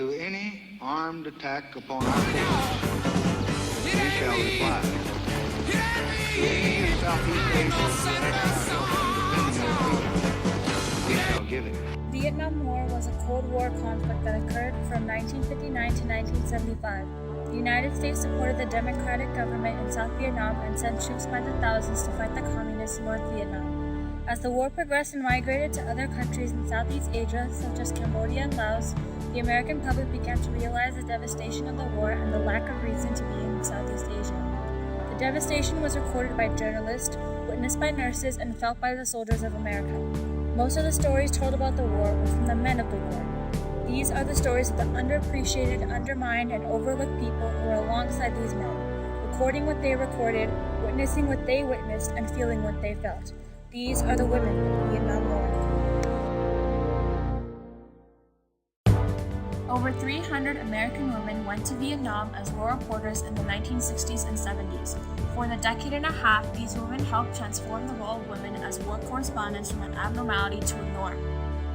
to any armed attack upon our coast, we shall reply. To any in Southeast Asia who asks our help in defending our freedom, we shall give it. The Vietnam War was a Cold War conflict that occurred from 1959 to 1975. The United States supported the democratic government in South Vietnam and sent troops by the thousands to fight the communists in North Vietnam. As the war progressed and migrated to other countries in Southeast Asia, such as Cambodia and Laos, the American public began to realize the devastation of the war and the lack of reason to be in Southeast Asia. The devastation was recorded by journalists, witnessed by nurses, and felt by the soldiers of America. Most of the stories told about the war were from the men of the war. These are the stories of the underappreciated, undermined, and overlooked people who were alongside these men, recording what they recorded, witnessing what they witnessed, and feeling what they felt. These are the women of the Vietnam War. Over 300 American women went to Vietnam as war reporters in the 1960s and 70s. For a decade and a half, these women helped transform the role of women as war correspondents from an abnormality to a norm.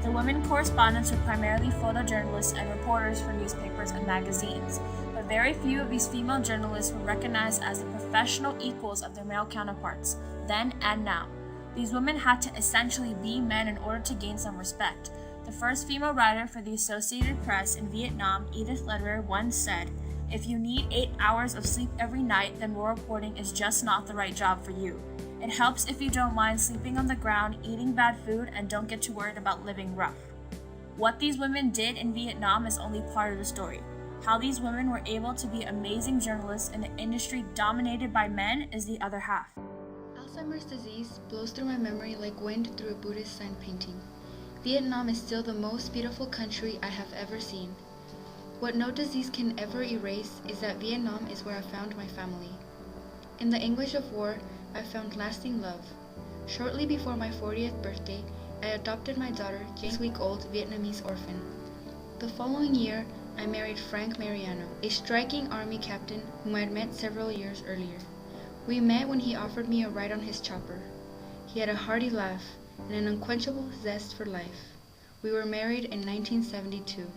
The women correspondents were primarily photojournalists and reporters for newspapers and magazines, but very few of these female journalists were recognized as the professional equals of their male counterparts, then and now. These women had to essentially be men in order to gain some respect. The first female writer for the Associated Press in Vietnam, Edith Lederer, once said, "If you need 8 hours of sleep every night, then war reporting is just not the right job for you. It helps if you don't mind sleeping on the ground, eating bad food, and don't get too worried about living rough." What these women did in Vietnam is only part of the story. How these women were able to be amazing journalists in an industry dominated by men is the other half. Alzheimer's disease blows through my memory like wind through a Buddhist sign painting. Vietnam is still the most beautiful country I have ever seen. What no disease can ever erase is that Vietnam is where I found my family. In the anguish of war, I found lasting love. Shortly before my 40th birthday, I adopted my daughter, a 6-week-old Vietnamese orphan. The following year, I married Frank Mariano, a striking army captain whom I had met several years earlier. We met when he offered me a ride on his chopper. He had a hearty laugh and an unquenchable zest for life. We were married in 1972.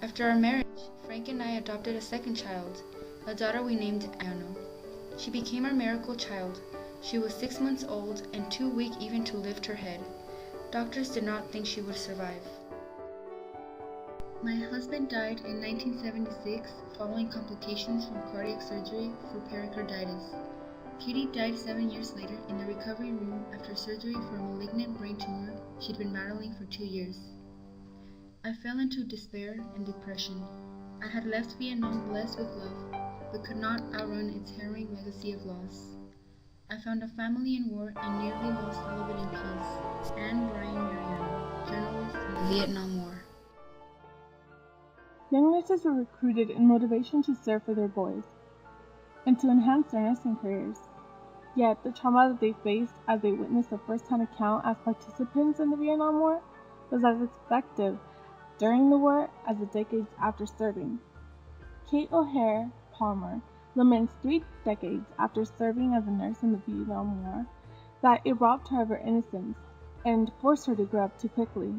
After our marriage, Frank and I adopted a second child, a daughter we named Ano. She became our miracle child. She was 6 months old and too weak even to lift her head. Doctors did not think she would survive. My husband died in 1976 following complications from cardiac surgery for pericarditis. Katie died 7 years later in the recovery room after surgery for a malignant brain tumor she'd been battling for 2 years. I fell into despair and depression. I had left Vietnam blessed with love, but could not outrun its harrowing legacy of loss. I found a family in war and nearly lost all of it in peace. Anne Brian Mariano, journalist in the Vietnam War. Young nurses were recruited in motivation to serve for their boys and to enhance their nursing careers. Yet, the trauma that they faced as they witnessed a first-hand account as participants in the Vietnam War was as effective during the war as the decades after serving. Kate O'Hare Palmer laments 3 decades after serving as a nurse in the Vietnam War that it robbed her of her innocence and forced her to grow up too quickly.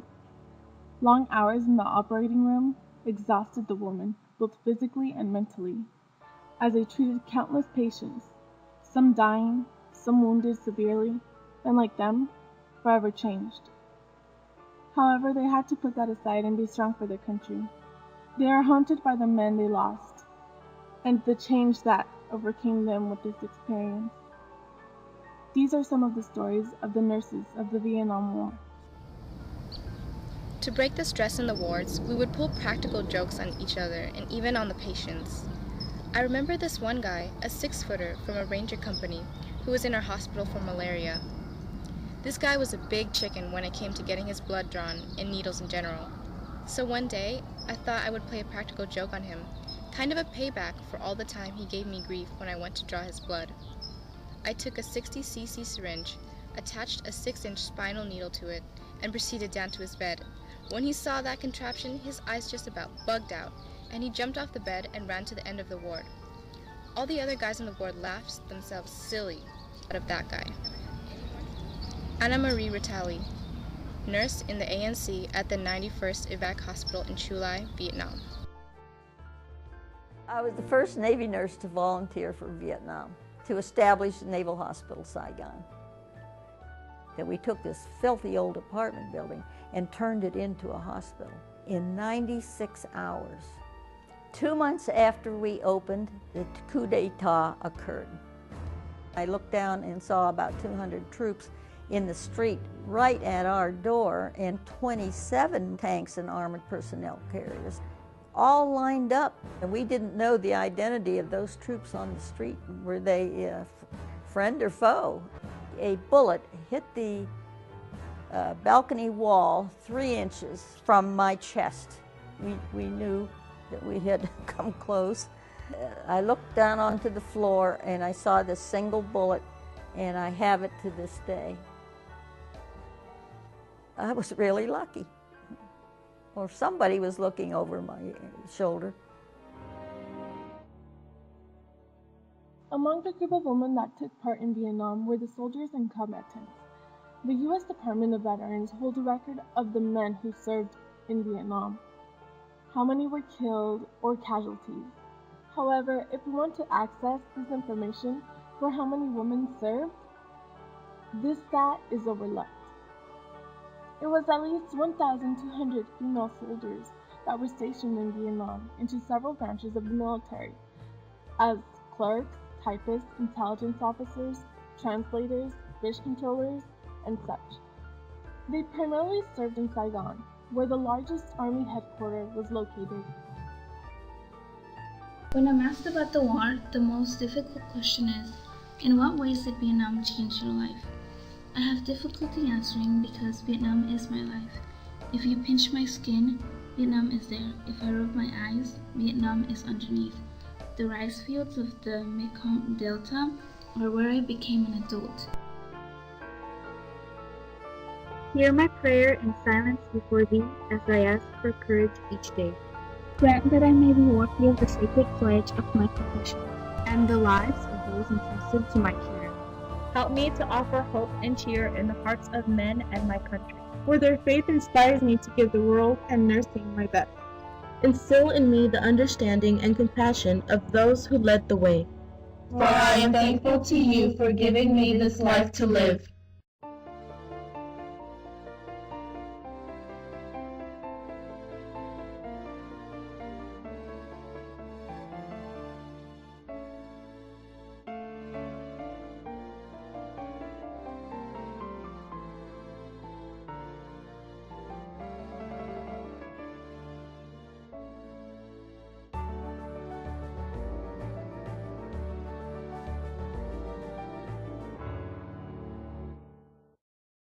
Long hours in the operating room exhausted the woman, both physically and mentally, as they treated countless patients, some dying, some wounded severely, and like them, forever changed. However, they had to put that aside and be strong for their country. They are haunted by the men they lost, and the change that overcame them with this experience. These are some of the stories of the nurses of the Vietnam War. To break the stress in the wards, we would pull practical jokes on each other and even on the patients. I remember this one guy, a 6-footer from a ranger company, who was in our hospital for malaria. This guy was a big chicken when it came to getting his blood drawn and needles in general. So one day, I thought I would play a practical joke on him, kind of a payback for all the time he gave me grief when I went to draw his blood. I took a 60cc syringe, attached a 6-inch spinal needle to it, and proceeded down to his bed. When he saw that contraption, his eyes just about bugged out, and he jumped off the bed and ran to the end of the ward. All the other guys in the ward laughed themselves silly out of that guy. Anna Marie Ritali, nurse in the ANC at the 91st Evac Hospital in Chu Lai, Vietnam. I was the first Navy nurse to volunteer for Vietnam, to establish the Naval Hospital Saigon. That we took this filthy old apartment building and turned it into a hospital in 96 hours. 2 months after we opened, the coup d'etat occurred. I looked down and saw about 200 troops in the street right at our door, and 27 tanks and armored personnel carriers, all lined up. And we didn't know the identity of those troops on the street. Were they friend or foe? A bullet hit the balcony wall 3 inches from my chest. We knew that we had come close. I looked down onto the floor and I saw this single bullet, and I have it to this day. I was really lucky. Or somebody was looking over my shoulder. Among the group of women that took part in Vietnam were the soldiers and combatants. The U.S. Department of Veterans holds a record of the men who served in Vietnam, how many were killed or casualties. However, if we want to access this information for how many women served, this stat is overlooked. It was at least 1,200 female soldiers that were stationed in Vietnam into several branches of the military, as clerks, typists, intelligence officers, translators, fish controllers, and such. They primarily served in Saigon, where the largest army headquarters was located. When I'm asked about the war, the most difficult question is, in what ways did Vietnam change your life? I have difficulty answering because Vietnam is my life. If you pinch my skin, Vietnam is there. If I rub my eyes, Vietnam is underneath. The rice fields of the Mekong Delta are where I became an adult. Hear my prayer in silence before thee as I ask for courage each day. Grant that I may be worthy of the sacred pledge of my confession and the lives of those entrusted to my care. Help me to offer hope and cheer in the hearts of men and my country, for their faith inspires me to give the world and nursing my best. Instill in me the understanding and compassion of those who led the way. For I am thankful to you for giving me this life to live.